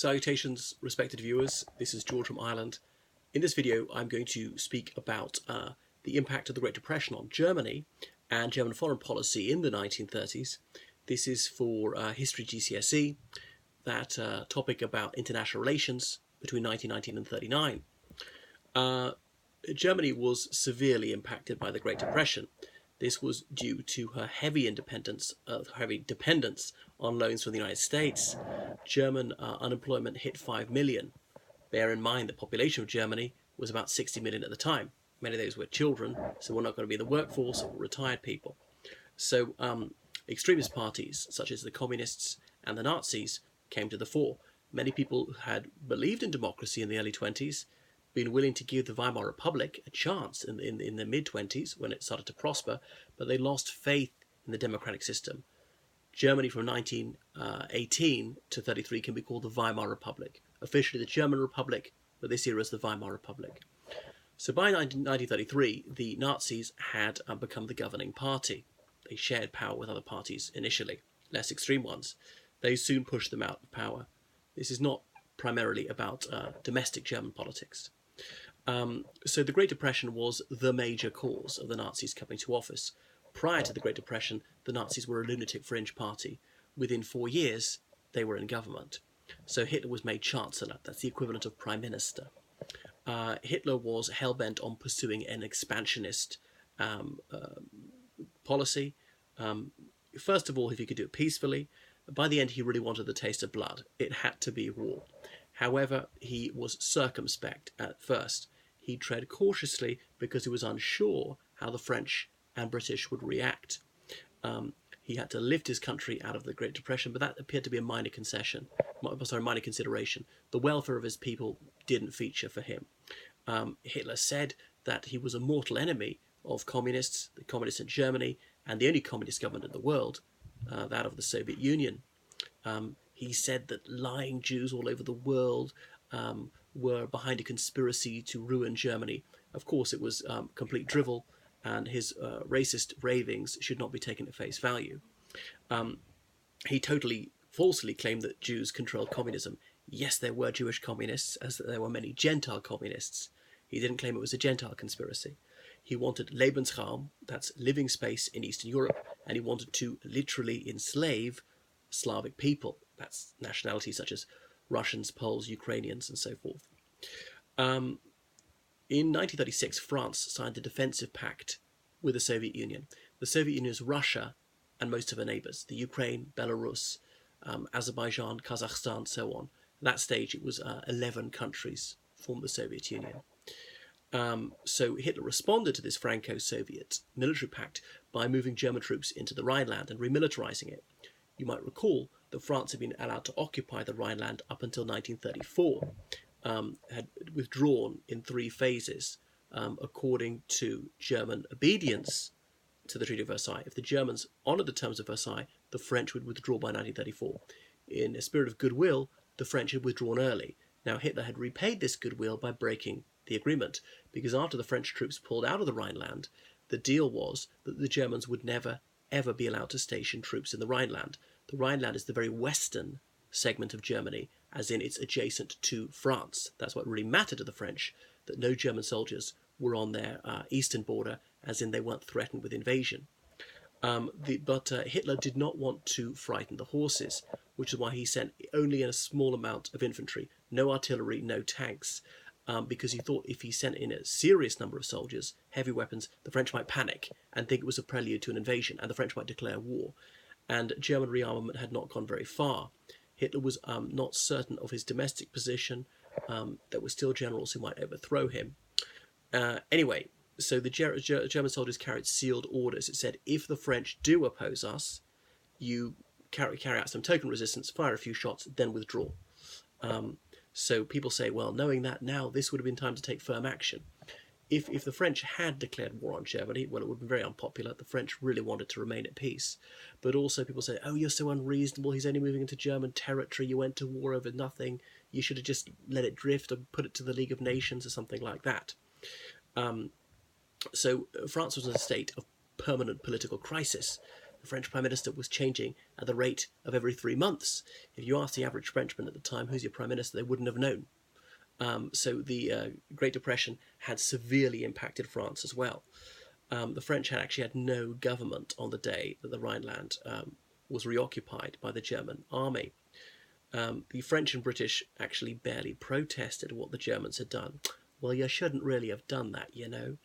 Salutations, respected viewers. This is George from Ireland. In this video, I'm going to speak about the impact of the Great Depression on Germany and German foreign policy in the 1930s. This is for History GCSE, that topic about international relations between 1919 and 1939. Germany was severely impacted by the Great Depression. This was due to her heavy dependence on loans from the United States. German unemployment hit 5 million. Bear in mind the population of Germany was about 60 million at the time. Many of those were children, so we're not going to be in the workforce or retired people. So extremist parties such as the Communists and the Nazis came to the fore. Many people who had believed in democracy in the early 20s, been willing to give the Weimar Republic a chance in the mid-20s when it started to prosper, but they lost faith in the democratic system. Germany from 1918 to 33 can be called the Weimar Republic. Officially the German Republic, but this era is the Weimar Republic. So by 1933, the Nazis had become the governing party. They shared power with other parties initially, less extreme ones. They soon pushed them out of power. This is not primarily about domestic German politics. So the Great Depression was the major cause of the Nazis coming to office. Prior to the Great Depression, the Nazis were a lunatic fringe party. Within 4 years, they were in government. So Hitler was made Chancellor. That's the equivalent of Prime Minister. Hitler was hell-bent on pursuing an expansionist policy. First of all, if he could do it peacefully. By the end, he really wanted the taste of blood. It had to be war. However, he was circumspect at first. He tread cautiously because he was unsure how the French and British would react. He had to lift his country out of the Great Depression, but that appeared to be a minor consideration. The welfare of his people didn't feature for him. Hitler said that he was a mortal enemy of communists, the communists in Germany, and the only communist government in the world, that of the Soviet Union. He said that lying Jews all over the world were behind a conspiracy to ruin Germany. Of course, it was complete drivel, and his racist ravings should not be taken at face value. He totally falsely claimed that Jews controlled communism. Yes, there were Jewish communists, as there were many Gentile communists. He didn't claim it was a Gentile conspiracy. He wanted Lebensraum, that's living space in Eastern Europe, and he wanted to literally enslave Slavic people. That's nationalities such as Russians, Poles, Ukrainians, and so forth. In 1936, France signed a defensive pact with the Soviet Union. The Soviet Union is Russia and most of her neighbours, the Ukraine, Belarus, Azerbaijan, Kazakhstan, so on. At that stage, it was 11 countries formed the Soviet Union. So Hitler responded to this Franco-Soviet military pact by moving German troops into the Rhineland and remilitarizing it. You might recall that France had been allowed to occupy the Rhineland up until 1934, had withdrawn in 3 phases according to German obedience to the Treaty of Versailles. If the Germans honoured the terms of Versailles, the French would withdraw by 1934. In a spirit of goodwill, the French had withdrawn early. Now Hitler had repaid this goodwill by breaking the agreement, because after the French troops pulled out of the Rhineland, the deal was that the Germans would never, ever be allowed to station troops in the Rhineland. The Rhineland is the very western segment of Germany, as in it's adjacent to France. That's what really mattered to the French, that no German soldiers were on their eastern border, as in they weren't threatened with invasion. But Hitler did not want to frighten the horses, which is why he sent only in a small amount of infantry, no artillery, no tanks, because he thought if he sent in a serious number of soldiers, heavy weapons, the French might panic and think it was a prelude to an invasion, and the French might declare war. And German rearmament had not gone very far. Hitler was not certain of his domestic position. There were still generals who might overthrow him. Anyway, so the German soldiers carried sealed orders. It said, if the French do oppose us, you carry out some token resistance, fire a few shots, then withdraw. So people say, well, knowing that now, this would have been time to take firm action. If the French had declared war on Germany, well, it would have been very unpopular. The French really wanted to remain at peace. But also people say, oh, you're so unreasonable. He's only moving into German territory. You went to war over nothing. You should have just let it drift and put it to the League of Nations or something like that. So France was in a state of permanent political crisis. The French Prime Minister was changing at the rate of every 3 months. If you asked the average Frenchman at the time, who's your Prime Minister, they wouldn't have known. So the Great Depression had severely impacted France as well. The French had actually had no government on the day that the Rhineland was reoccupied by the German army. The French and British actually barely protested what the Germans had done. Well, you shouldn't really have done that, you know.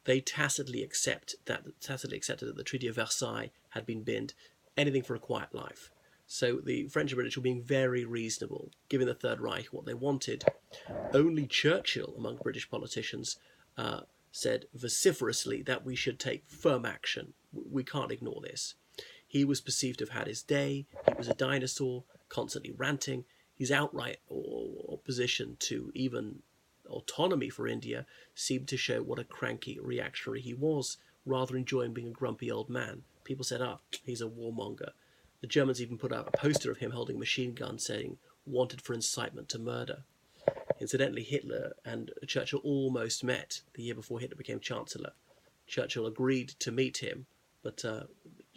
They tacitly accepted that the Treaty of Versailles had been binned, anything for a quiet life. So the French and British were being very reasonable, giving the Third Reich what they wanted. Only Churchill, among British politicians, said vociferously that we should take firm action. We can't ignore this. He was perceived to have had his day. He was a dinosaur, constantly ranting. His outright opposition to even autonomy for India seemed to show what a cranky reactionary he was, rather enjoying being a grumpy old man. People said, he's a warmonger. The Germans even put out a poster of him holding a machine gun saying, wanted for incitement to murder. Incidentally, Hitler and Churchill almost met the year before Hitler became Chancellor. Churchill agreed to meet him, but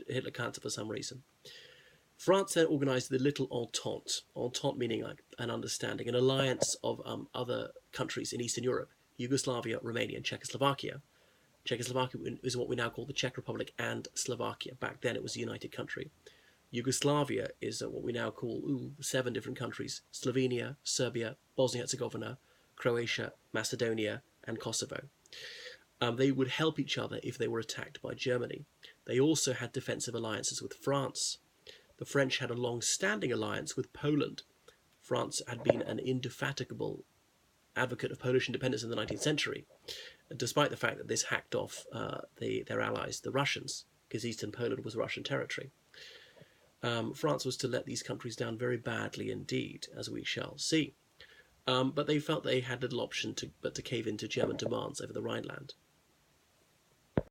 Hitler cancelled for some reason. France then organised the Little Entente, Entente meaning like an understanding, an alliance of other countries in Eastern Europe, Yugoslavia, Romania and Czechoslovakia. Czechoslovakia is what we now call the Czech Republic and Slovakia. Back then it was a united country. Yugoslavia is what we now call 7 different countries: Slovenia, Serbia, Bosnia-Herzegovina, Croatia, Macedonia and Kosovo. They would help each other if they were attacked by Germany. They also had defensive alliances with France. The French had a long-standing alliance with Poland. France had been an indefatigable advocate of Polish independence in the 19th century, despite the fact that this hacked off their allies, the Russians, because Eastern Poland was Russian territory. France was to let these countries down very badly indeed, as we shall see. But they felt they had little option but to cave into German demands over the Rhineland.